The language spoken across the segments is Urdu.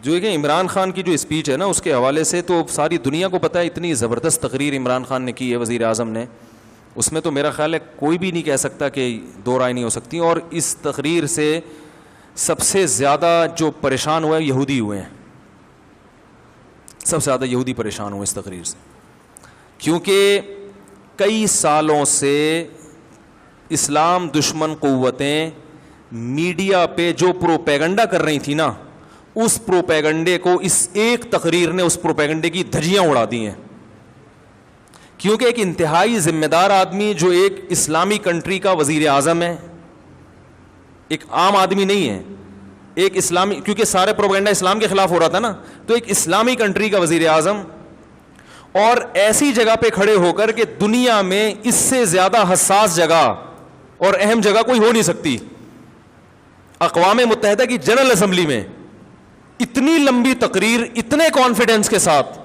جو کہ عمران خان کی جو اسپیچ ہے نا اس کے حوالے سے تو ساری دنیا کو پتہ ہے اتنی زبردست تقریر عمران خان نے کی ہے وزیر اعظم نے, اس میں تو میرا خیال ہے کوئی بھی نہیں کہہ سکتا کہ دو رائے نہیں ہو سکتی. اور اس تقریر سے سب سے زیادہ جو پریشان ہوئے یہودی ہوئے ہیں, سب سے زیادہ یہودی پریشان ہوئے اس تقریر سے, کیونکہ کئی سالوں سے اسلام دشمن قوتیں میڈیا پہ جو پروپیگنڈا کر رہی تھی نا, اس پروپیگنڈے کو اس ایک تقریر نے اس پروپیگنڈے کی دھجیاں اڑا دی ہیں. کیونکہ ایک انتہائی ذمہ دار آدمی جو ایک اسلامی کنٹری کا وزیر اعظم ہے, ایک عام آدمی نہیں ہے, ایک اسلامی, کیونکہ سارے پروپیگنڈا اسلام کے خلاف ہو رہا تھا نا, تو ایک اسلامی کنٹری کا وزیر اعظم, اور ایسی جگہ پہ کھڑے ہو کر کہ دنیا میں اس سے زیادہ حساس جگہ اور اہم جگہ کوئی ہو نہیں سکتی, اقوام متحدہ کی جنرل اسمبلی میں اتنی لمبی تقریر اتنے کانفیڈنس کے ساتھ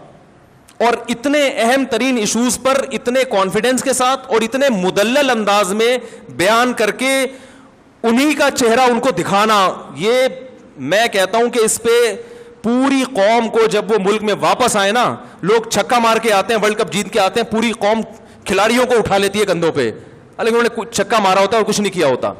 اور اتنے اہم ترین ایشوز پر اتنے کانفیڈنس کے ساتھ اور اتنے مدلل انداز میں بیان کر کے انہی کا چہرہ ان کو دکھانا, یہ میں کہتا ہوں کہ اس پہ پوری قوم کو, جب وہ ملک میں واپس آئے نا, لوگ چھکا مار کے آتے ہیں, ورلڈ کپ جیت کے آتے ہیں, پوری قوم کھلاڑیوں کو اٹھا لیتی ہے کندھوں پہ, حالانکہ انہوں نے چھکا مارا ہوتا ہے اور کچھ نہیں کیا ہوتا.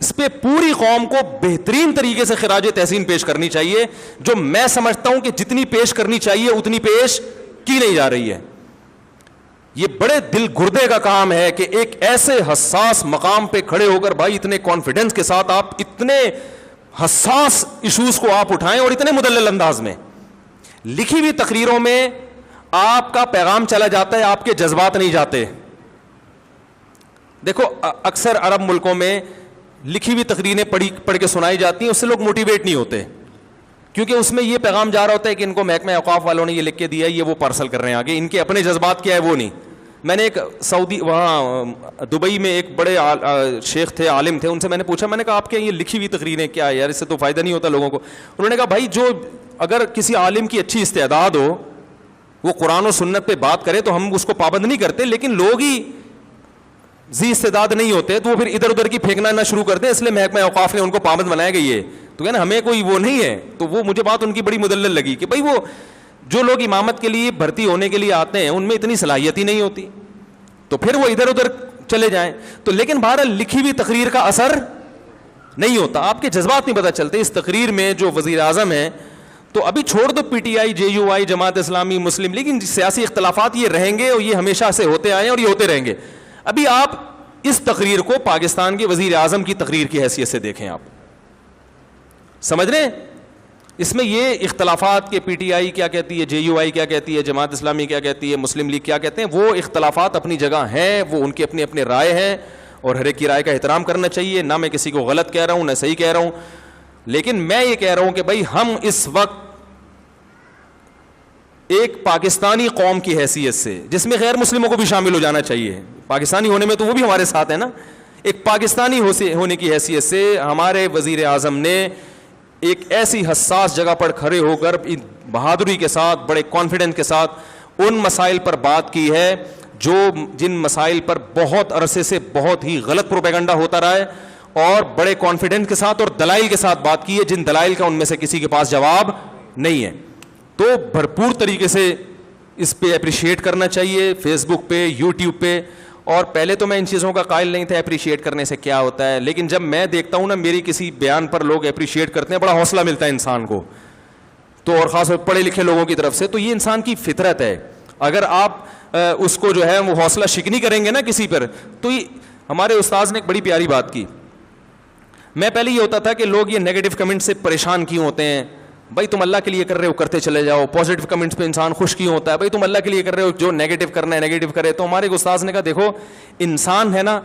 اس پہ پوری قوم کو بہترین طریقے سے خراج تحسین پیش کرنی چاہیے, جو میں سمجھتا ہوں کہ جتنی پیش کرنی چاہیے اتنی پیش کی نہیں جا رہی ہے. یہ بڑے دل گردے کا کام ہے کہ ایک ایسے حساس مقام پہ کھڑے ہو کر بھائی اتنے کانفیڈنس کے ساتھ آپ اتنے حساس ایشوز کو آپ اٹھائیں اور اتنے مدلل انداز میں. لکھی ہوئی تقریروں میں آپ کا پیغام چلا جاتا ہے, آپ کے جذبات نہیں جاتے. دیکھو اکثر عرب ملکوں میں لکھی ہوئی تقریریں پڑھ کے سنائی جاتی ہیں, اس سے لوگ موٹیویٹ نہیں ہوتے, کیونکہ اس میں یہ پیغام جا رہا ہوتا ہے کہ ان کو محکمہ اوقاف والوں نے یہ لکھ کے دیا ہے, یہ وہ پارسل کر رہے ہیں آگے, ان کے اپنے جذبات کیا ہے وہ نہیں. میں نے ایک سعودی وہاں دبئی میں ایک بڑے شیخ تھے, عالم تھے, ان سے میں نے پوچھا, میں نے کہا آپ کے یہ لکھی ہوئی تقریریں کیا ہے یار, اس سے تو فائدہ نہیں ہوتا لوگوں کو. انہوں نے کہا بھائی جو اگر کسی عالم کی اچھی استعداد ہو, وہ قرآن و سنت پہ بات کرے تو ہم اس کو پابند نہیں کرتے, لیکن لوگ ہی ذی استعداد نہیں ہوتے تو وہ پھر ادھر ادھر کی پھینکنا نہ شروع کرتے, اس لیے محکمہ اوقاف نے ان کو پابند بنایا گئی ہے. تو کہنا ہمیں کوئی وہ نہیں ہے. تو وہ مجھے بات ان کی بڑی مدلل لگی کہ بھائی وہ جو لوگ امامت کے لیے بھرتی ہونے کے لیے آتے ہیں ان میں اتنی صلاحیت ہی نہیں ہوتی, تو پھر وہ ادھر ادھر چلے جائیں. تو لیکن بہرحال لکھی ہوئی تقریر کا اثر نہیں ہوتا, آپ کے جذبات نہیں پتہ چلتے. اس تقریر میں جو وزیر اعظم ہیں, تو ابھی چھوڑ دو P T I, J you آئی, جماعت اسلامی, مسلم, لیکن سیاسی اختلافات یہ رہیں گے اور یہ ہمیشہ سے ہوتے آئے ہیں اور یہ ہوتے رہیں گے. ابھی آپ اس تقریر کو پاکستان کے وزیر اعظم کی تقریر کی حیثیت سے دیکھیں, آپ سمجھ رہے ہیں اس میں یہ اختلافات کہ پی ٹی آئی کیا کہتی ہے, جے یو آئی کیا کہتی ہے, جماعت اسلامی کیا کہتی ہے, مسلم لیگ کیا کہتے ہیں, وہ اختلافات اپنی جگہ ہیں, وہ ان کی اپنی اپنی رائے ہیں اور ہر ایک کی رائے کا احترام کرنا چاہیے. نہ میں کسی کو غلط کہہ رہا ہوں نہ صحیح کہہ رہا ہوں, لیکن میں یہ کہہ رہا ہوں کہ بھائی ہم اس وقت ایک پاکستانی قوم کی حیثیت سے, جس میں غیر مسلموں کو بھی شامل ہو جانا چاہیے, پاکستانی ہونے میں تو وہ بھی ہمارے ساتھ ہیں نا, ایک پاکستانی ہونے کی حیثیت سے ہمارے وزیر اعظم نے ایک ایسی حساس جگہ پر کھڑے ہو کر بہادری کے ساتھ, بڑے کانفیڈنس کے ساتھ ان مسائل پر بات کی ہے جن مسائل پر بہت عرصے سے بہت ہی غلط پروپیگنڈا ہوتا رہا ہے, اور بڑے کانفیڈنس کے ساتھ اور دلائل کے ساتھ بات کی ہے, جن دلائل کا ان میں سے کسی کے پاس جواب نہیں ہے. تو بھرپور طریقے سے اس پہ اپریشیٹ کرنا چاہیے, فیس بک پہ, یوٹیوب پہ. اور پہلے تو میں ان چیزوں کا قائل نہیں تھا اپریشیٹ کرنے سے کیا ہوتا ہے, لیکن جب میں دیکھتا ہوں نا میری کسی بیان پر لوگ اپریشیٹ کرتے ہیں, بڑا حوصلہ ملتا ہے انسان کو, تو اور خاص طور پڑھے لکھے لوگوں کی طرف سے. تو یہ انسان کی فطرت ہے, اگر آپ اس کو جو ہے وہ حوصلہ شکنی کریں گے نا کسی پر. تو ہمارے استاذ نے ایک بڑی پیاری بات کی. میں پہلے یہ ہوتا تھا کہ لوگ یہ نیگیٹو کمنٹ سے پریشان کیوں ہوتے ہیں, بھائی تم اللہ کے لیے کر رہے ہو کرتے چلے جاؤ. پازیٹیو کمنٹس پہ انسان خوش کیوں ہوتا ہے, بھائی تم اللہ کے لیے کر رہے ہو, جو نیگیٹو کرنا ہے نیگیٹو کرے. تو ہمارے استاذ نے کہا دیکھو انسان ہے نا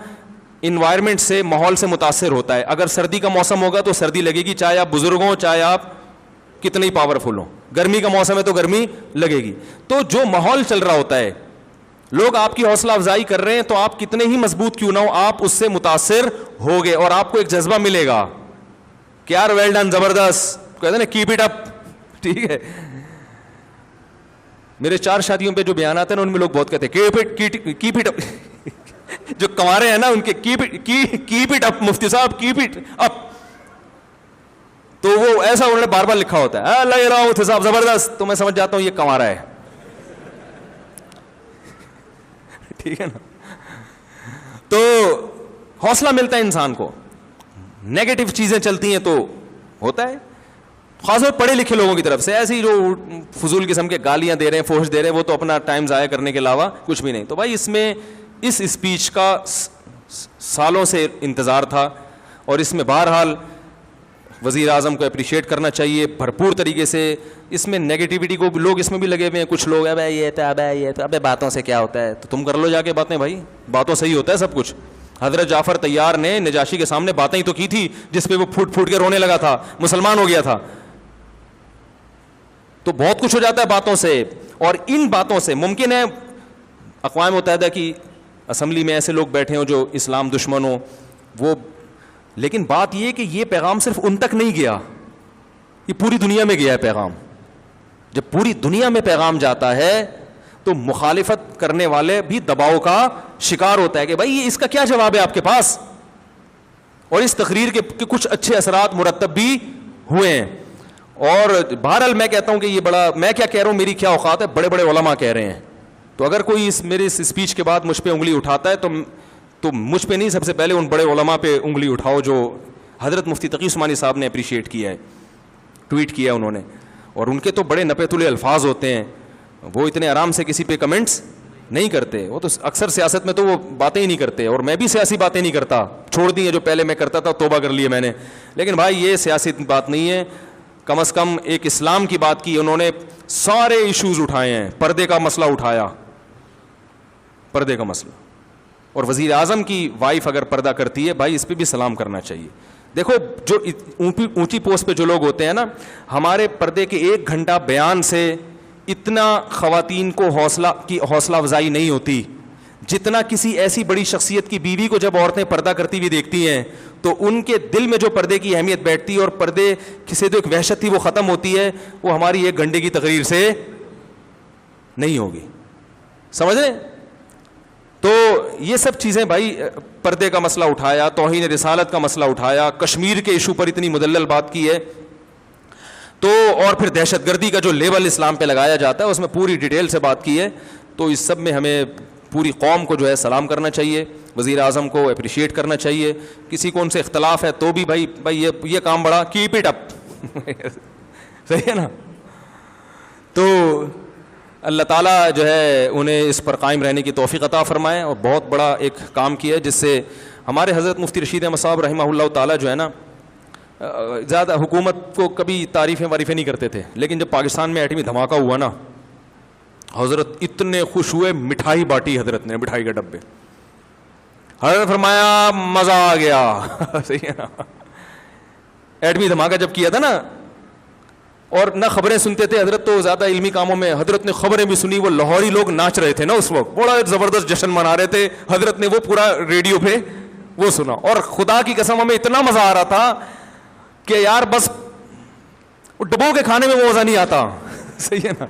انوائرمنٹ سے, ماحول سے متاثر ہوتا ہے. اگر سردی کا موسم ہوگا تو سردی لگے گی, چاہے آپ بزرگ ہوں چاہے آپ کتنے ہی پاورفل ہوں. گرمی کا موسم ہے تو گرمی لگے گی. تو جو ماحول چل رہا ہوتا ہے, لوگ آپ کی حوصلہ افزائی کر رہے ہیں, تو آپ کتنے ہی مضبوط کیوں نہ ہو آپ اس سے متاثر ہوگے اور آپ کو ایک جذبہ ملے گا کہ یار ویل ڈن, زبردست, کہتے ہیں نا کیپ اٹ اپ. ٹھیک ہے, میرے 4 شادیوں پہ جو بیانات ہیں نا ان میں لوگ بہت کہتے ہیں کیپ اٹ اپ. جو کنوارے ہیں نا ان کے کیپ اٹ اپ, مفتی صاحب کیپ اٹ اپ. تو وہ ایسا انہوں نے بار بار لکھا ہوتا ہے لگ رہا ہوں صاحب زبردست, تو میں سمجھ جاتا ہوں یہ کنوارا ہے. ٹھیک ہے نا. تو حوصلہ ملتا ہے انسان کو, نیگیٹو چیزیں چلتی ہیں تو ہوتا ہے, خاص طور پڑھے لکھے لوگوں کی طرف سے. ایسی جو فضول قسم کے گالیاں دے رہے ہیں, فحش دے رہے ہیں, وہ تو اپنا ٹائم ضائع کرنے کے علاوہ کچھ بھی نہیں. تو بھائی اس میں اس اسپیچ کا سالوں سے انتظار تھا, اور اس میں بہرحال وزیر اعظم کو اپریشیٹ کرنا چاہیے بھرپور طریقے سے. اس میں نیگیٹیوٹی کو لوگ اس میں بھی لگے ہوئے ہیں, کچھ لوگ ابے یہ تو ابے یہ تو ابے باتوں سے کیا ہوتا ہے, تو تم کر لو جا کے باتیں بھائی, باتوں سے ہی ہوتا ہے سب کچھ. حضرت جعفر طیار نے نجاشی کے سامنے باتیں ہی تو کی تھی جس پہ وہ پھوٹ پھوٹ کے رونے لگا تھا, مسلمان ہو گیا تھا. تو بہت کچھ ہو جاتا ہے باتوں سے, اور ان باتوں سے ممکن ہے اقوام متحدہ کی اسمبلی میں ایسے لوگ بیٹھے ہوں جو اسلام دشمن ہوں, وہ, لیکن بات یہ کہ یہ پیغام صرف ان تک نہیں گیا, یہ پوری دنیا میں گیا ہے پیغام. جب پوری دنیا میں پیغام جاتا ہے تو مخالفت کرنے والے بھی دباؤ کا شکار ہوتا ہے کہ بھائی اس کا کیا جواب ہے آپ کے پاس, اور اس تقریر کے کچھ اچھے اثرات مرتب بھی ہوئے ہیں. اور بہرحال میں کہتا ہوں کہ یہ بڑا, میں کیا کہہ رہا ہوں, میری کیا اوقات ہے, بڑے بڑے علماء کہہ رہے ہیں. تو اگر کوئی میرے اس اسپیچ کے بعد مجھ پہ انگلی اٹھاتا ہے تو مجھ پہ نہیں, سب سے پہلے ان بڑے علماء پہ انگلی اٹھاؤ جو حضرت مفتی تقی عثمانی صاحب نے اپریشیٹ کیا ہے, ٹویٹ کیا انہوں نے, اور ان کے تو بڑے نپے تلے الفاظ ہوتے ہیں, وہ اتنے آرام سے کسی پہ کمنٹس نہیں کرتے. وہ تو اکثر سیاست میں تو وہ باتیں ہی نہیں کرتے, اور میں بھی سیاسی باتیں نہیں کرتا, چھوڑ دی ہیں جو پہلے میں کرتا تھا, توبہ کر لیے میں نے. لیکن بھائی یہ سیاسی بات نہیں ہے, کم از کم ایک اسلام کی بات کی انہوں نے, سارے ایشوز اٹھائے ہیں, پردے کا مسئلہ اٹھایا, پردے کا مسئلہ. اور وزیر اعظم کی وائف اگر پردہ کرتی ہے بھائی اس پہ بھی سلام کرنا چاہیے. دیکھو جو اونچی پوسٹ پہ جو لوگ ہوتے ہیں نا, ہمارے پردے کے 1 گھنٹہ بیان سے اتنا خواتین کو حوصلہ افزائی نہیں ہوتی جتنا کسی ایسی بڑی شخصیت کی بیوی کو جب عورتیں پردہ کرتی ہوئی دیکھتی ہیں تو ان کے دل میں جو پردے کی اہمیت بیٹھتی ہے, اور پردے سے جو ایک وحشت تھی وہ ختم ہوتی ہے, وہ ہماری 1 گھنٹے کی تقریر سے نہیں ہوگی. سمجھ رہے؟ تو یہ سب چیزیں بھائی, پردے کا مسئلہ اٹھایا, توہین رسالت کا مسئلہ اٹھایا, کشمیر کے ایشو پر اتنی مدلل بات کی ہے, تو اور پھر دہشت گردی کا جو لیبل اسلام پہ لگایا جاتا ہے اس میں پوری ڈیٹیل سے بات کی ہے. تو اس سب میں ہمیں پوری قوم کو جو ہے سلام کرنا چاہیے, وزیر اعظم کو اپریشیٹ کرنا چاہیے. کسی کو ان سے اختلاف ہے تو بھی بھائی یہ کام بڑا, کیپ اٹ اپ. صحیح ہے نا. تو اللہ تعالیٰ جو ہے انہیں اس پر قائم رہنے کی توفیق عطا فرمائے, اور بہت بڑا ایک کام کیا ہے جس سے ہمارے حضرت مفتی رشید احمد صاحب رحمہ اللہ تعالیٰ جو ہے نا, زیادہ حکومت کو کبھی تعریفیں نہیں کرتے تھے, لیکن جب پاکستان میں ایٹمی دھماکہ ہوا نا, حضرت اتنے خوش ہوئے, مٹھائی بانٹی حضرت نے, مٹھائی کے ڈبے. حضرت فرمایا مزہ آ گیا. صحیح ہے نا. ایٹمی دھماکہ جب کیا تھا نا, اور نہ خبریں سنتے تھے حضرت, تو زیادہ علمی کاموں میں, حضرت نے خبریں بھی سنی. وہ لاہوری لوگ ناچ رہے تھے نا اس وقت, بڑا زبردست جشن منا رہے تھے, حضرت نے وہ پورا ریڈیو پہ وہ سنا. اور خدا کی قسم ہمیں اتنا مزہ آ رہا تھا کہ یار بس ڈبو کے کھانے میں وہ مزہ نہیں آتا. صحیح ہے نا.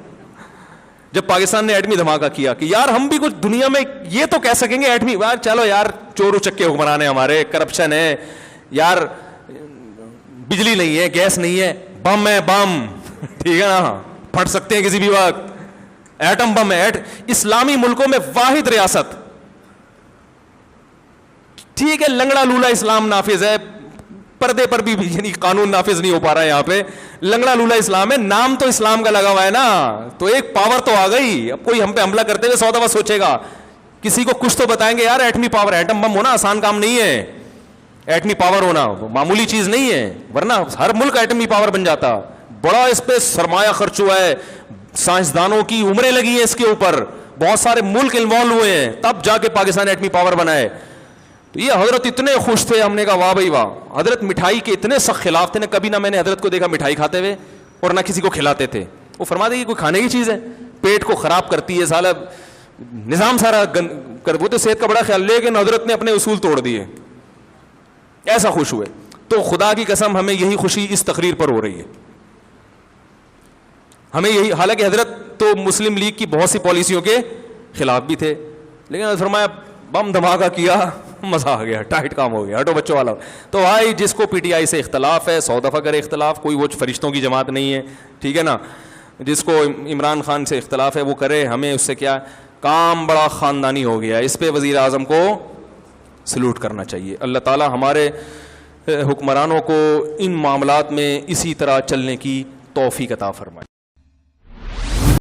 جب پاکستان نے ایٹمی دھماکہ کیا کہ یار ہم بھی کچھ دنیا میں یہ تو کہہ سکیں گے ایٹمی, یار چلو یار چور اچکے حکمران ہیں ہمارے, کرپشن ہے یار, بجلی نہیں ہے, گیس نہیں ہے, بم ہے, بم ٹھیک ہے نا, پھٹ سکتے ہیں کسی بھی وقت, ایٹم بم ہے. اسلامی ملکوں میں واحد ریاست, ٹھیک ہے لنگڑا لولا اسلام نافذ ہے, پردے پر بھی یعنی قانون نافذ نہیں ہو پا رہا ہے یہاں پہ, لنگڑا لولا اسلام ہے, نام تو اسلام کا لگا ہوا ہے نا, تو ایک پاور تو آ گئی. اب کوئی ہم پہ حملہ کرتے ہوئے 100 دفعہ سوچے گا, کسی کو کچھ تو بتائیں گے یار ایٹمی پاور, ایٹم بم ہونا آسان کام نہیں ہے, ایٹمی پاور ہونا معمولی چیز نہیں ہے, ورنہ ہر ملک ایٹمی پاور بن جاتا. بڑا اس پہ سرمایہ خرچ ہوا ہے, سائنسدانوں کی عمریں لگی ہیں اس کے اوپر, بہت سارے ملک انوالو ہوئے ہیں, تب جا کے پاکستان ایٹمی پاور بنا ہے. تو یہ حضرت اتنے خوش تھے, ہم نے کہا واہ بھائی واہ. حضرت مٹھائی کے اتنے سخت خلاف تھے, نہ کبھی نہ میں نے حضرت کو دیکھا مٹھائی کھاتے ہوئے, اور نہ کسی کو کھلاتے تھے. وہ فرماتے ہیں کہ کوئی کھانے کی چیز ہے, پیٹ کو خراب کرتی ہے, سالہ نظام سارا وہ تو صحت کا بڑا خیال, لیکن حضرت نے اپنے اصول توڑ دیے, ایسا خوش ہوئے. تو خدا کی قسم ہمیں یہی خوشی اس تقریر پر ہو رہی ہے, ہمیں یہی. حالانکہ حضرت تو مسلم لیگ کی بہت سی پالیسیوں کے خلاف بھی تھے, لیکن فرمایا بم دھماکہ کیا, مزہ آ گیا, ٹائٹ کام ہو گیا, ہٹو بچوں والا. تو بھائی جس کو پی ٹی آئی سے اختلاف ہے 100 دفعہ کرے اختلاف, کوئی وہ فرشتوں کی جماعت نہیں ہے, ٹھیک ہے نا. جس کو عمران خان سے اختلاف ہے وہ کرے, ہمیں اس سے کیا, کام بڑا خاندانی ہو گیا. اس پہ وزیر اعظم کو سلوٹ کرنا چاہیے. اللہ تعالی ہمارے حکمرانوں کو ان معاملات میں اسی طرح چلنے کی توفیق عطا فرمائے.